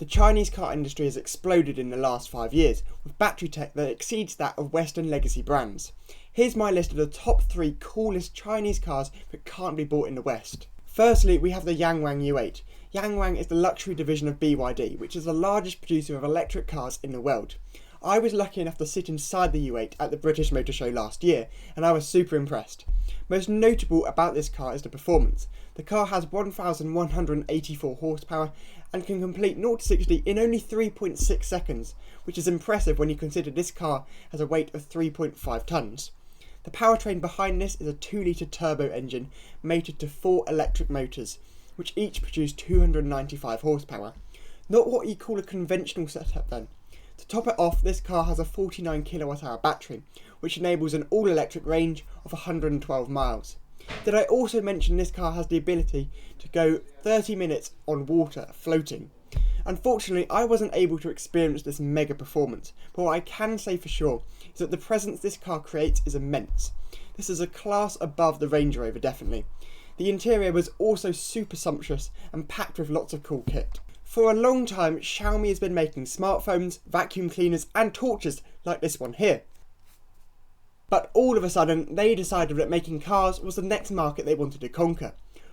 The Chinese car industry has exploded in the last 5 years, with battery tech that exceeds that of Western legacy brands. Here's my list of the top 3 coolest Chinese cars that can't be bought in the West. Firstly, we have the Yangwang U8. Yangwang is the luxury division of BYD, which is the largest producer of electric cars in the world. I was lucky enough to sit inside the U8 at the British Motor Show last year, and I was super impressed. Most notable about this car is the performance. The car has 1,184 horsepower and can complete 0 to 60 in only 3.6 seconds, which is impressive when you consider this car has a weight of 3.5 tonnes. The powertrain behind this is a 2-litre turbo engine mated to 4 electric motors, which each produce 295 horsepower. Not what you call a conventional setup then. To top it off, this car has a 49 kWh battery, which enables an all-electric range of 112 miles. Did I also mention this car has the ability to go 30 minutes on water floating? Unfortunately, I wasn't able to experience this mega performance, but what I can say for sure is that the presence this car creates is immense. This is a class above the Range Rover, definitely. The interior was also super sumptuous and packed with lots of cool kit. For a long time, Xiaomi has been making smartphones, vacuum cleaners and torches like this one here. But all of a sudden, they decided that making cars was the next market they wanted to conquer.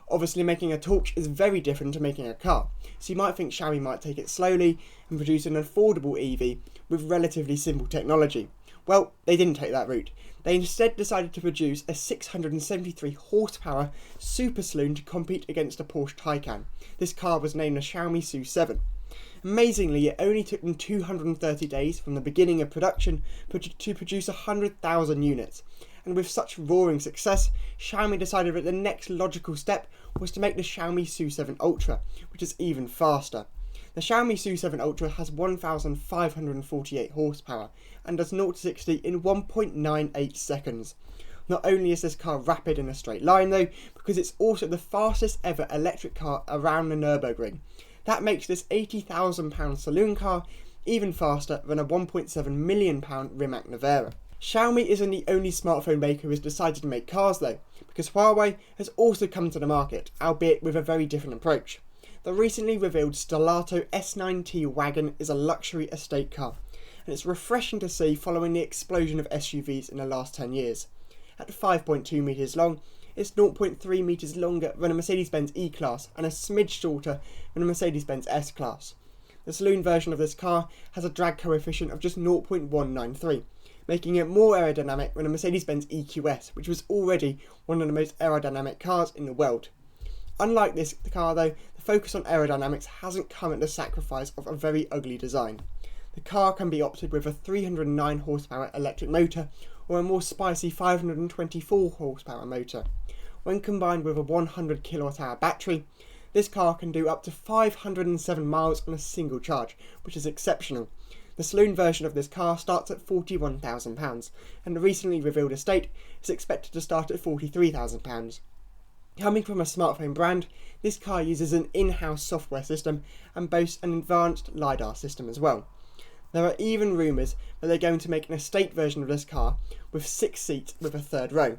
Obviously, making a torch is very different to making a car, so you might think Xiaomi might take it slowly and produce an affordable EV with relatively simple technology. Well, they didn't take that route. They instead decided to produce a 673 horsepower super saloon to compete against a Porsche Taycan. This car was named the Xiaomi SU7. Amazingly, it only took them 230 days from the beginning of production to produce 100,000 units. And with such roaring success, Xiaomi decided that the next logical step was to make the Xiaomi SU7 Ultra, which is even faster. The Xiaomi SU7 Ultra has 1,548 horsepower and does 0 to 60 in 1.98 seconds. Not only is this car rapid in a straight line though, because it's also the fastest ever electric car around the Nürburgring. That makes this £80,000 saloon car even faster than a £1.7 million Rimac Nevera. Xiaomi isn't the only smartphone maker who has decided to make cars though, because Huawei has also come to the market, albeit with a very different approach. The recently revealed Stellato S9T Wagon is a luxury estate car, and it's refreshing to see following the explosion of SUVs in the last 10 years. At 5.2 metres long, it's 0.3 metres longer than a Mercedes-Benz E-Class and a smidge shorter than a Mercedes-Benz S-Class. The saloon version of this car has a drag coefficient of just 0.193, making it more aerodynamic than a Mercedes-Benz EQS, which was already one of the most aerodynamic cars in the world. Unlike this car though, the focus on aerodynamics hasn't come at the sacrifice of a very ugly design. The car can be opted with a 309 horsepower electric motor or a more spicy 524 horsepower motor. When combined with a 100 kWh battery, this car can do up to 507 miles on a single charge, which is exceptional. The saloon version of this car starts at £41,000 and the recently revealed estate is expected to start at £43,000. Coming from a smartphone brand, this car uses an in-house software system and boasts an advanced LiDAR system as well. There are even rumours that they're going to make an estate version of this car with 6 seats with a third row.